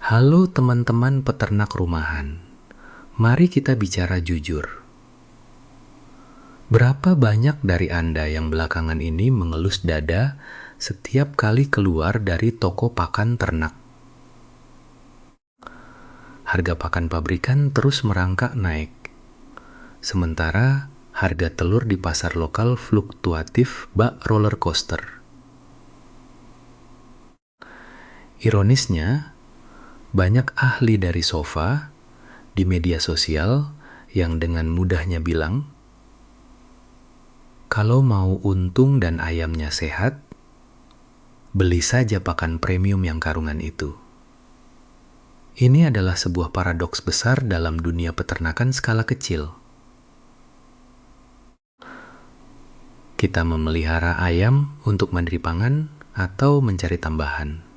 Halo teman-teman peternak rumahan, mari kita bicara jujur. Berapa banyak dari Anda yang belakangan ini mengelus dada setiap kali keluar dari toko pakan ternak? Harga pakan pabrikan terus merangkak naik, sementara harga telur di pasar lokal fluktuatif bak roller coaster. Ironisnya, banyak ahli dari sofa di media sosial yang dengan mudahnya bilang, kalau mau untung dan ayamnya sehat, beli saja pakan premium yang karungan itu. Ini adalah sebuah paradoks besar dalam dunia peternakan skala kecil. Kita memelihara ayam untuk mandiri pangan atau mencari tambahan.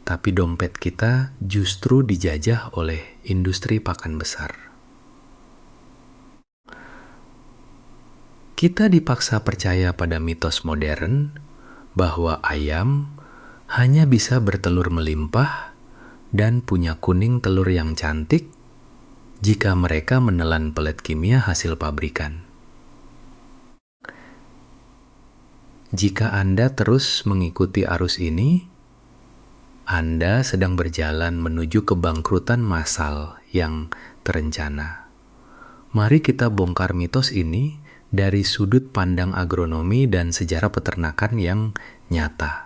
Tapi dompet kita justru dijajah oleh industri pakan besar. Kita dipaksa percaya pada mitos modern bahwa ayam hanya bisa bertelur melimpah dan punya kuning telur yang cantik jika mereka menelan pelet kimia hasil pabrikan. Jika Anda terus mengikuti arus ini, Anda sedang berjalan menuju kebangkrutan massal yang terencana. Mari kita bongkar mitos ini dari sudut pandang agronomi dan sejarah peternakan yang nyata.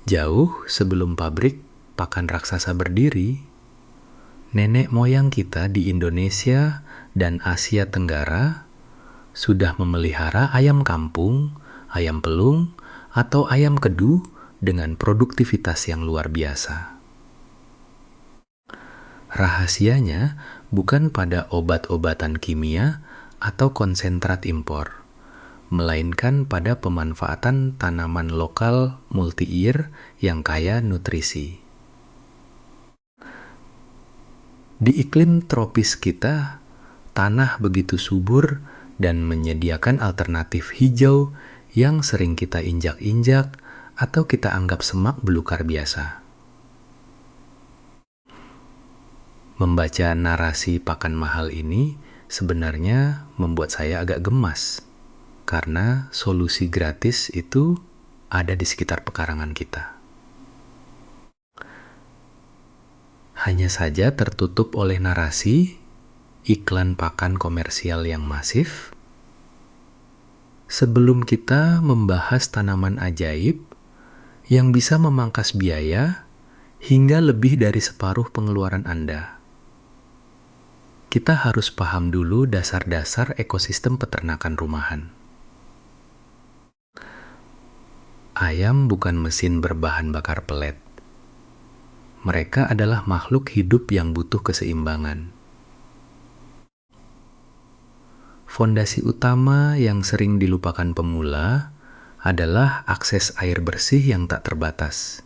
Jauh sebelum pabrik pakan raksasa berdiri, nenek moyang kita di Indonesia dan Asia Tenggara sudah memelihara ayam kampung, ayam pelung, atau ayam kedu dengan produktivitas yang luar biasa. Rahasianya bukan pada obat-obatan kimia atau konsentrat impor, melainkan pada pemanfaatan tanaman lokal multi-year yang kaya nutrisi. Di iklim tropis kita, tanah begitu subur dan menyediakan alternatif hijau yang sering kita injak-injak atau kita anggap semak belukar biasa. Membaca narasi pakan mahal ini sebenarnya membuat saya agak gemas, karena solusi gratis itu ada di sekitar pekarangan kita. Hanya saja tertutup oleh narasi, iklan pakan komersial yang masif. Sebelum kita membahas tanaman ajaib yang bisa memangkas biaya hingga lebih dari separuh pengeluaran Anda, kita harus paham dulu dasar-dasar ekosistem peternakan rumahan. Ayam bukan mesin berbahan bakar pelet. Mereka adalah makhluk hidup yang butuh keseimbangan. Fondasi utama yang sering dilupakan pemula adalah akses air bersih yang tak terbatas,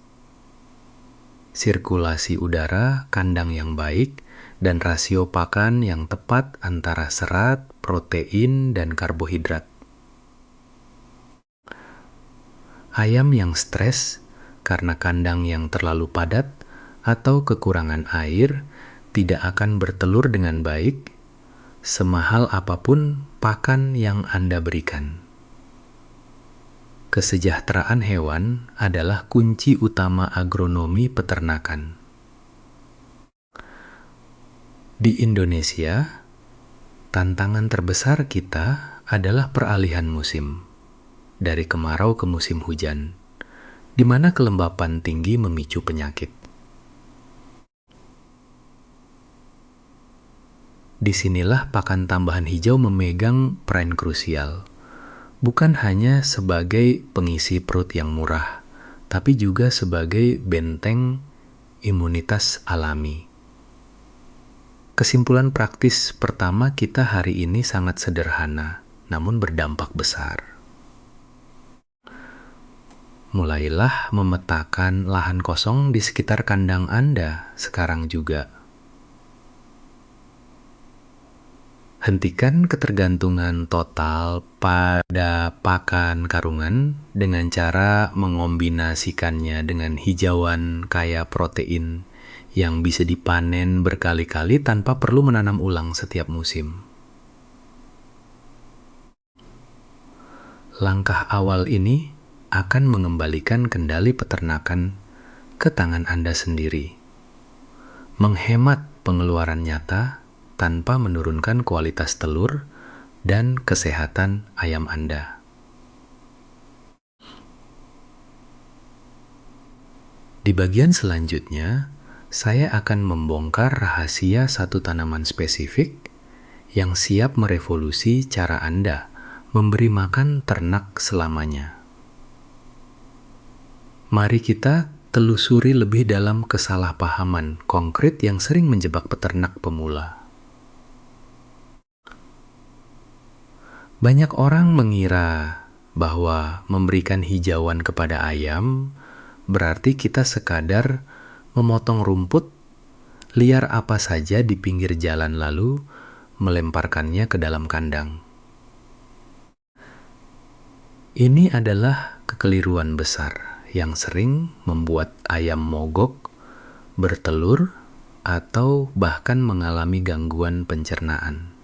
sirkulasi udara, kandang yang baik, dan rasio pakan yang tepat antara serat, protein, dan karbohidrat. Ayam yang stres karena kandang yang terlalu padat atau kekurangan air tidak akan bertelur dengan baik, semahal apapun pakan yang Anda berikan. Kesejahteraan hewan adalah kunci utama agronomi peternakan. Di Indonesia, tantangan terbesar kita adalah peralihan musim, dari kemarau ke musim hujan, di mana kelembapan tinggi memicu penyakit. Disinilah pakan tambahan hijau memegang peran krusial, bukan hanya sebagai pengisi perut yang murah, tapi juga sebagai benteng imunitas alami. Kesimpulan praktis pertama kita hari ini sangat sederhana, namun berdampak besar. Mulailah memetakan lahan kosong di sekitar kandang Anda sekarang juga. Hentikan ketergantungan total pada pakan karungan dengan cara mengombinasikannya dengan hijauan kaya protein yang bisa dipanen berkali-kali tanpa perlu menanam ulang setiap musim. Langkah awal ini akan mengembalikan kendali peternakan ke tangan Anda sendiri, menghemat pengeluaran nyata tanpa menurunkan kualitas telur dan kesehatan ayam Anda. Di bagian selanjutnya, saya akan membongkar rahasia satu tanaman spesifik yang siap merevolusi cara Anda memberi makan ternak selamanya. Mari kita telusuri lebih dalam kesalahpahaman konkret yang sering menjebak peternak pemula. Banyak orang mengira bahwa memberikan hijauan kepada ayam berarti kita sekadar memotong rumput liar apa saja di pinggir jalan lalu melemparkannya ke dalam kandang. Ini adalah kekeliruan besar yang sering membuat ayam mogok, bertelur, atau bahkan mengalami gangguan pencernaan.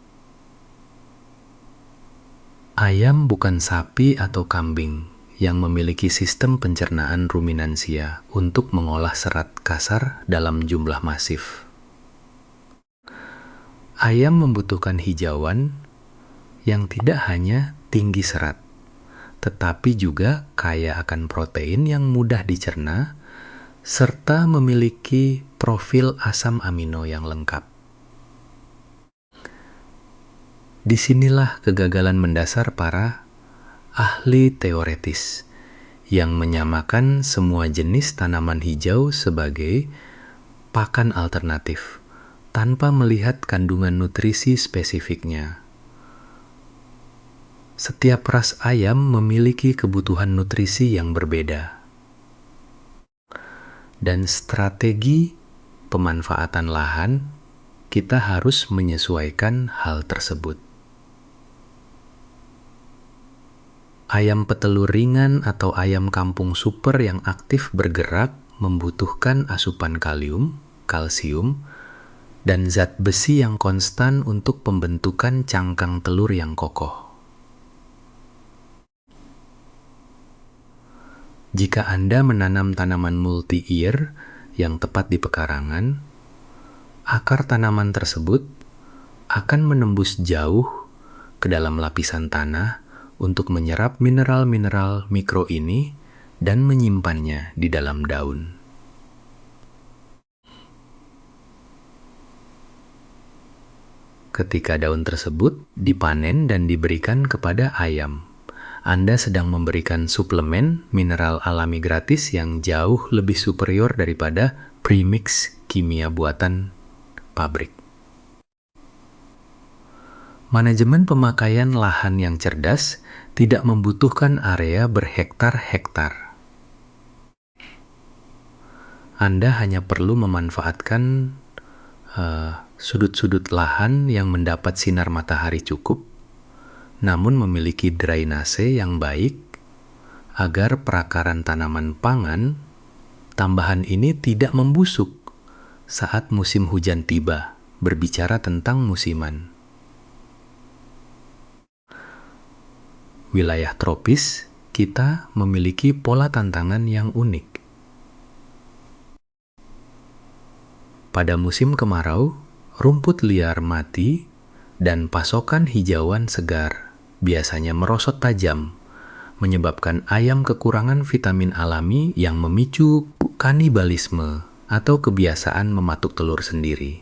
Ayam bukan sapi atau kambing yang memiliki sistem pencernaan ruminansia untuk mengolah serat kasar dalam jumlah masif. Ayam membutuhkan hijauan yang tidak hanya tinggi serat, tetapi juga kaya akan protein yang mudah dicerna, serta memiliki profil asam amino yang lengkap. Disinilah kegagalan mendasar para ahli teoretis yang menyamakan semua jenis tanaman hijau sebagai pakan alternatif tanpa melihat kandungan nutrisi spesifiknya. Setiap ras ayam memiliki kebutuhan nutrisi yang berbeda, dan strategi pemanfaatan lahan kita harus menyesuaikan hal tersebut. Ayam petelur ringan atau ayam kampung super yang aktif bergerak membutuhkan asupan kalium, kalsium, dan zat besi yang konstan untuk pembentukan cangkang telur yang kokoh. Jika Anda menanam tanaman multi-ear yang tepat di pekarangan, akar tanaman tersebut akan menembus jauh ke dalam lapisan tanah untuk menyerap mineral-mineral mikro ini dan menyimpannya di dalam daun. Ketika daun tersebut dipanen dan diberikan kepada ayam, Anda sedang memberikan suplemen mineral alami gratis yang jauh lebih superior daripada premix kimia buatan pabrik. Manajemen pemakaian lahan yang cerdas tidak membutuhkan area berhektar-hektar. Anda hanya perlu memanfaatkan sudut-sudut lahan yang mendapat sinar matahari cukup, namun memiliki drainase yang baik agar perakaran tanaman pangan tambahan ini tidak membusuk saat musim hujan tiba, berbicara tentang musiman. Wilayah tropis, kita memiliki pola tantangan yang unik. Pada musim kemarau, rumput liar mati dan pasokan hijauan segar biasanya merosot tajam, menyebabkan ayam kekurangan vitamin alami yang memicu kanibalisme atau kebiasaan mematuk telur sendiri.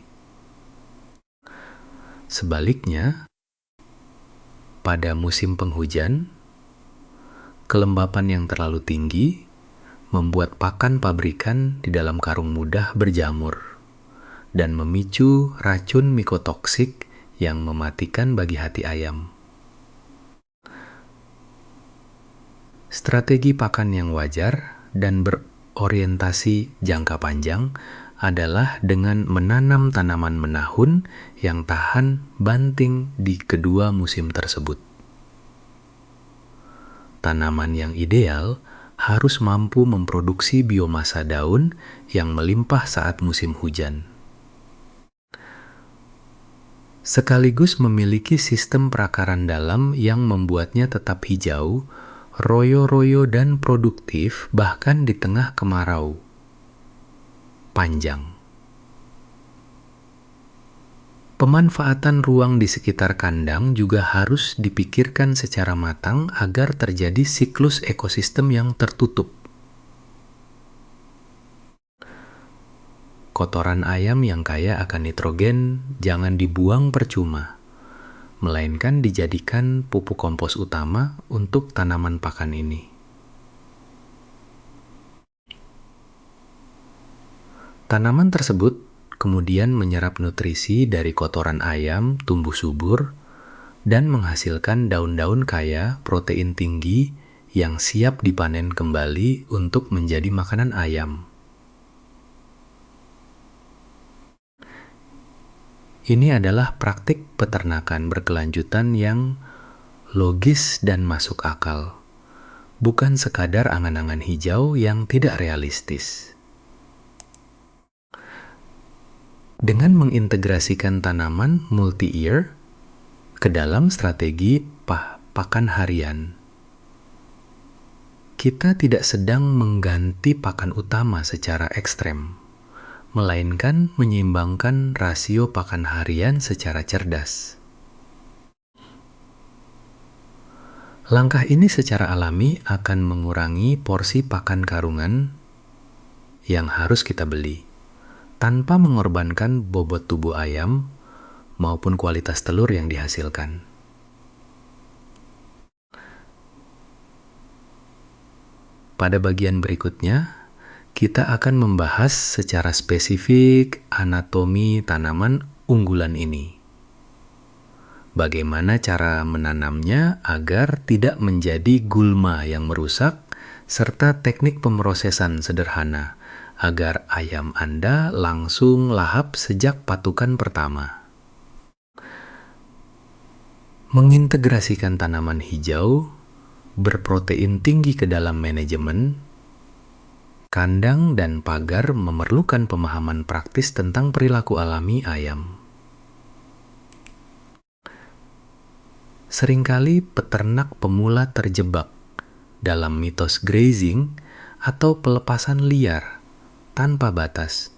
Sebaliknya, pada musim penghujan, kelembapan yang terlalu tinggi membuat pakan pabrikan di dalam karung mudah berjamur dan memicu racun mikotoksik yang mematikan bagi hati ayam. Strategi pakan yang wajar dan berorientasi jangka panjang adalah dengan menanam tanaman menahun yang tahan banting di kedua musim tersebut. Tanaman yang ideal harus mampu memproduksi biomasa daun yang melimpah saat musim hujan. Sekaligus memiliki sistem perakaran dalam yang membuatnya tetap hijau, royo-royo dan produktif bahkan di tengah kemarau panjang. Pemanfaatan ruang di sekitar kandang juga harus dipikirkan secara matang agar terjadi siklus ekosistem yang tertutup. Kotoran ayam yang kaya akan nitrogen jangan dibuang percuma, melainkan dijadikan pupuk kompos utama untuk tanaman pakan ini. Tanaman tersebut kemudian menyerap nutrisi dari kotoran ayam tumbuh subur dan menghasilkan daun-daun kaya protein tinggi yang siap dipanen kembali untuk menjadi makanan ayam. Ini adalah praktik peternakan berkelanjutan yang logis dan masuk akal, bukan sekadar angan-angan hijau yang tidak realistis. Dengan mengintegrasikan tanaman multi-year ke dalam strategi pakan harian, kita tidak sedang mengganti pakan utama secara ekstrem, melainkan menyeimbangkan rasio pakan harian secara cerdas. Langkah ini secara alami akan mengurangi porsi pakan karungan yang harus kita beli, tanpa mengorbankan bobot tubuh ayam maupun kualitas telur yang dihasilkan. Pada bagian berikutnya, kita akan membahas secara spesifik anatomi tanaman unggulan ini. Bagaimana cara menanamnya agar tidak menjadi gulma yang merusak, serta teknik pemrosesan sederhana agar ayam Anda langsung lahap sejak patukan pertama. Mengintegrasikan tanaman hijau berprotein tinggi ke dalam manajemen kandang dan pagar memerlukan pemahaman praktis tentang perilaku alami ayam. Seringkali peternak pemula terjebak dalam mitos grazing atau pelepasan liar tanpa batas,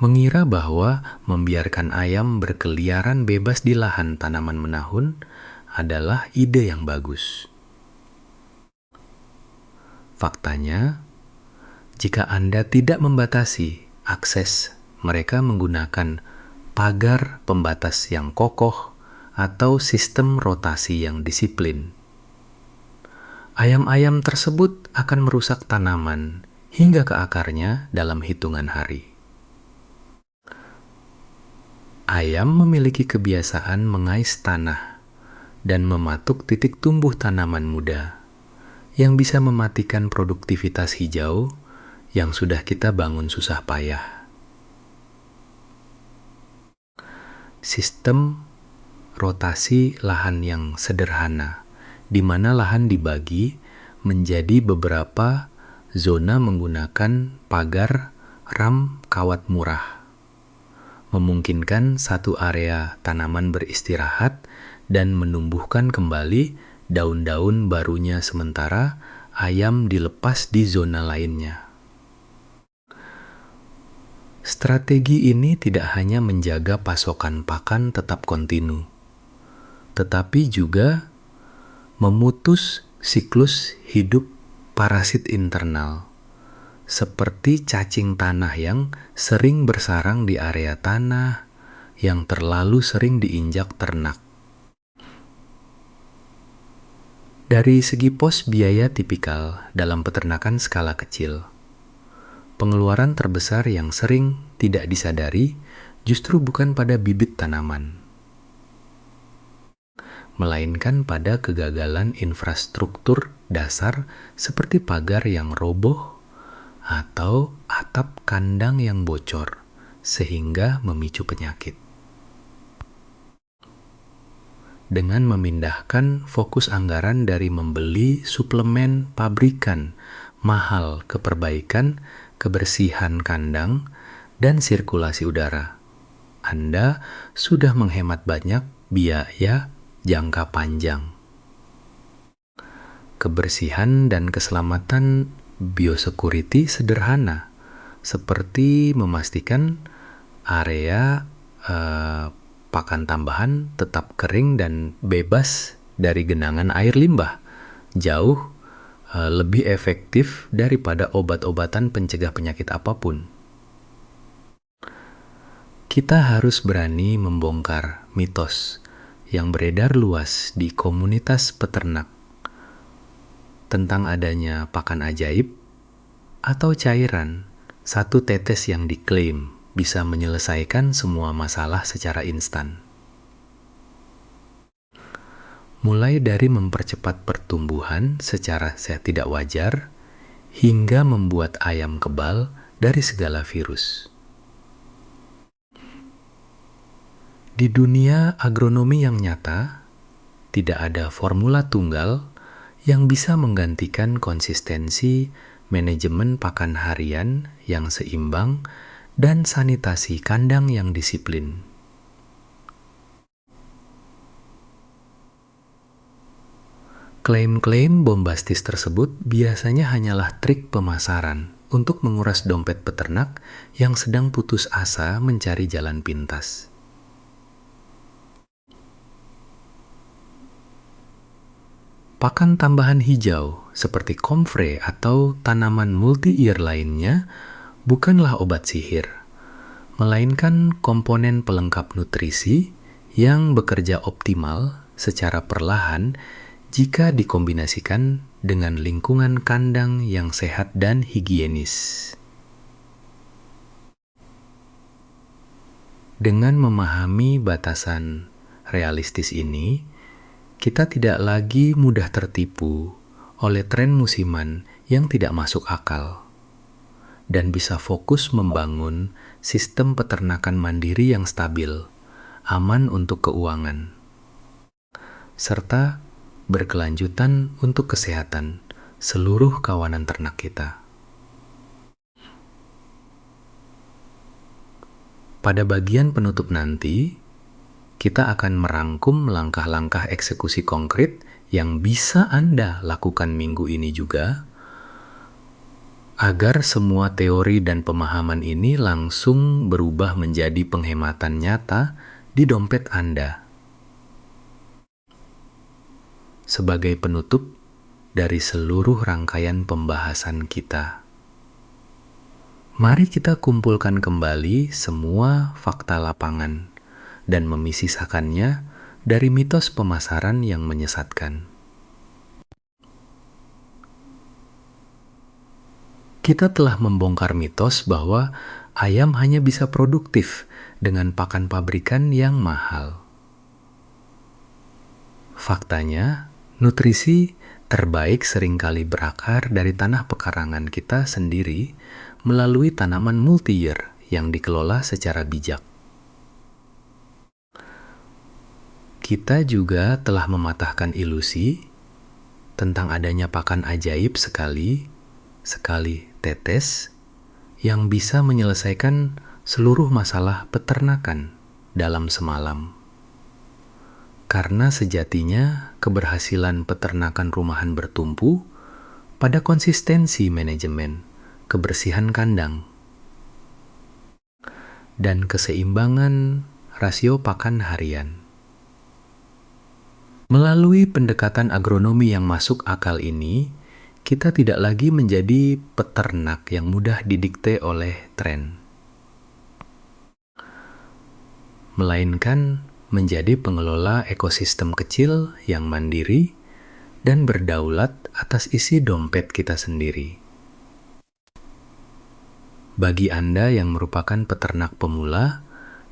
mengira bahwa membiarkan ayam berkeliaran bebas di lahan tanaman menahun adalah ide yang bagus. Faktanya, jika Anda tidak membatasi akses mereka menggunakan pagar pembatas yang kokoh atau sistem rotasi yang disiplin, ayam-ayam tersebut akan merusak tanaman hingga ke akarnya dalam hitungan hari. Ayam memiliki kebiasaan mengais tanah dan mematuk titik tumbuh tanaman muda yang bisa mematikan produktivitas hijau yang sudah kita bangun susah payah. Sistem rotasi lahan yang sederhana, di mana lahan dibagi menjadi beberapa zona menggunakan pagar ram kawat murah, memungkinkan satu area tanaman beristirahat dan menumbuhkan kembali daun-daun barunya sementara ayam dilepas di zona lainnya. Strategi ini tidak hanya menjaga pasokan pakan tetap kontinu, tetapi juga memutus siklus hidup parasit internal, seperti cacing tanah yang sering bersarang di area tanah yang terlalu sering diinjak ternak. Dari segi pos biaya tipikal dalam peternakan skala kecil, pengeluaran terbesar yang sering tidak disadari justru bukan pada bibit tanaman, melainkan pada kegagalan infrastruktur dasar seperti pagar yang roboh, atau atap kandang yang bocor sehingga memicu penyakit. Dengan memindahkan fokus anggaran dari membeli suplemen pabrikan mahal ke perbaikan kebersihan kandang dan sirkulasi udara, Anda sudah menghemat banyak biaya jangka panjang. Kebersihan dan keselamatan biosecurity sederhana, seperti memastikan area pakan tambahan tetap kering dan bebas dari genangan air limbah, jauh lebih efektif daripada obat-obatan pencegah penyakit apapun. Kita harus berani membongkar mitos yang beredar luas di komunitas peternak tentang adanya pakan ajaib atau cairan satu tetes yang diklaim bisa menyelesaikan semua masalah secara instan. Mulai dari mempercepat pertumbuhan secara tidak wajar, hingga membuat ayam kebal dari segala virus. Di dunia agronomi yang nyata, tidak ada formula tunggal yang bisa menggantikan konsistensi manajemen pakan harian yang seimbang dan sanitasi kandang yang disiplin. Klaim-klaim bombastis tersebut biasanya hanyalah trik pemasaran untuk menguras dompet peternak yang sedang putus asa mencari jalan pintas. Pakan tambahan hijau seperti comfrey atau tanaman multi-year lainnya bukanlah obat sihir, melainkan komponen pelengkap nutrisi yang bekerja optimal secara perlahan jika dikombinasikan dengan lingkungan kandang yang sehat dan higienis. Dengan memahami batasan realistis ini, kita tidak lagi mudah tertipu oleh tren musiman yang tidak masuk akal, dan bisa fokus membangun sistem peternakan mandiri yang stabil, aman untuk keuangan, serta berkelanjutan untuk kesehatan seluruh kawanan ternak kita. Pada bagian penutup nanti, kita akan merangkum langkah-langkah eksekusi konkret yang bisa Anda lakukan minggu ini juga, agar semua teori dan pemahaman ini langsung berubah menjadi penghematan nyata di dompet Anda. Sebagai penutup dari seluruh rangkaian pembahasan kita, mari kita kumpulkan kembali semua fakta lapangan dan memisahkannya dari mitos pemasaran yang menyesatkan. Kita telah membongkar mitos bahwa ayam hanya bisa produktif dengan pakan pabrikan yang mahal. Faktanya, nutrisi terbaik seringkali berakar dari tanah pekarangan kita sendiri melalui tanaman multi-year yang dikelola secara bijak. Kita juga telah mematahkan ilusi tentang adanya pakan ajaib sekali tetes yang bisa menyelesaikan seluruh masalah peternakan dalam semalam. Karena sejatinya keberhasilan peternakan rumahan bertumpu pada konsistensi manajemen, kebersihan kandang, dan keseimbangan rasio pakan harian. Melalui pendekatan agronomi yang masuk akal ini, kita tidak lagi menjadi peternak yang mudah didikte oleh tren, melainkan menjadi pengelola ekosistem kecil yang mandiri dan berdaulat atas isi dompet kita sendiri. Bagi Anda yang merupakan peternak pemula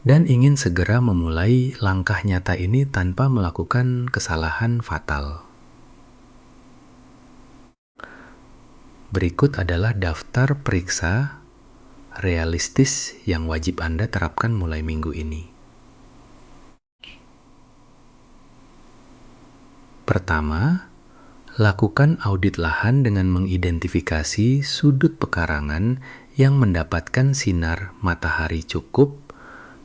dan ingin segera memulai langkah nyata ini tanpa melakukan kesalahan fatal, Berikut adalah daftar periksa realistis yang wajib Anda terapkan mulai minggu ini. Pertama, lakukan audit lahan dengan mengidentifikasi sudut pekarangan yang mendapatkan sinar matahari cukup,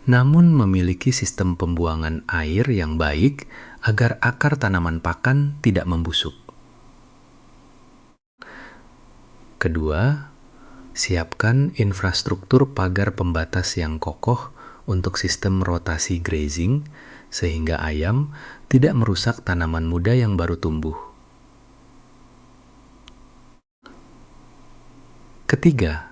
namun memiliki sistem pembuangan air yang baik agar akar tanaman pakan tidak membusuk. Kedua, siapkan infrastruktur pagar pembatas yang kokoh untuk sistem rotasi grazing, sehingga ayam tidak merusak tanaman muda yang baru tumbuh. Ketiga,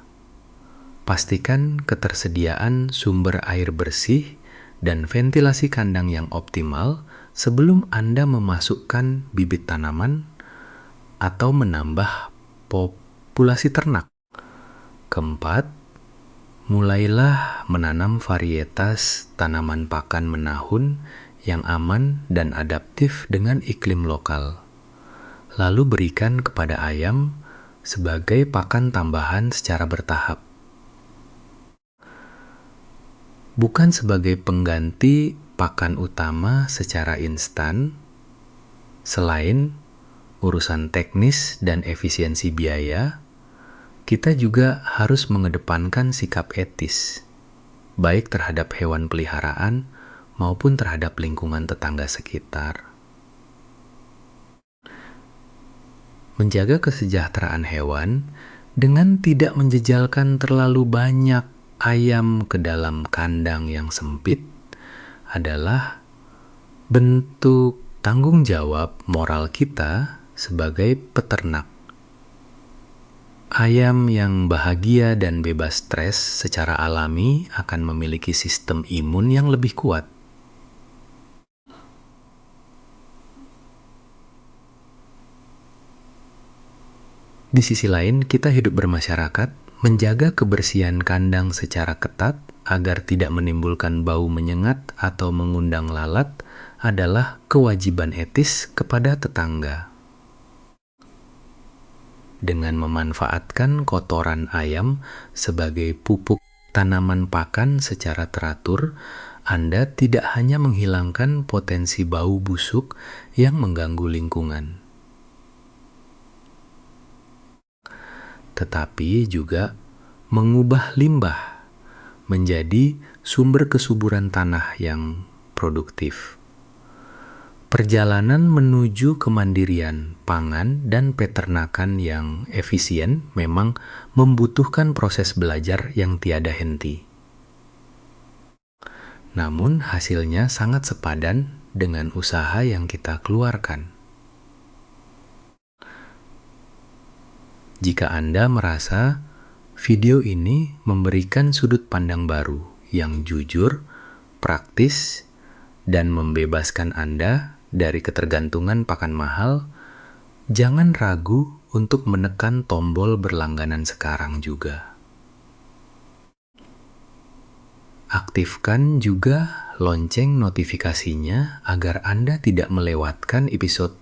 pastikan ketersediaan sumber air bersih dan ventilasi kandang yang optimal sebelum Anda memasukkan bibit tanaman atau menambah populasi ternak. Keempat, mulailah menanam varietas tanaman pakan menahun yang aman dan adaptif dengan iklim lokal. Lalu berikan kepada ayam sebagai pakan tambahan secara bertahap. Bukan sebagai pengganti pakan utama secara instan. Selain urusan teknis dan efisiensi biaya, kita juga harus mengedepankan sikap etis, baik terhadap hewan peliharaan maupun terhadap lingkungan tetangga sekitar. Menjaga kesejahteraan hewan dengan tidak menjejalkan terlalu banyak ayam ke dalam kandang yang sempit adalah bentuk tanggung jawab moral kita sebagai peternak. Ayam yang bahagia dan bebas stres secara alami akan memiliki sistem imun yang lebih kuat. Di sisi lain, kita hidup bermasyarakat, menjaga kebersihan kandang secara ketat agar tidak menimbulkan bau menyengat atau mengundang lalat adalah kewajiban etis kepada tetangga. Dengan memanfaatkan kotoran ayam sebagai pupuk tanaman pakan secara teratur, Anda tidak hanya menghilangkan potensi bau busuk yang mengganggu lingkungan, tetapi juga mengubah limbah menjadi sumber kesuburan tanah yang produktif. Perjalanan menuju kemandirian pangan dan peternakan yang efisien memang membutuhkan proses belajar yang tiada henti. Namun hasilnya sangat sepadan dengan usaha yang kita keluarkan. Jika Anda merasa video ini memberikan sudut pandang baru yang jujur, praktis, dan membebaskan Anda dari ketergantungan pakan mahal, jangan ragu untuk menekan tombol berlangganan sekarang juga. Aktifkan juga lonceng notifikasinya agar Anda tidak melewatkan episode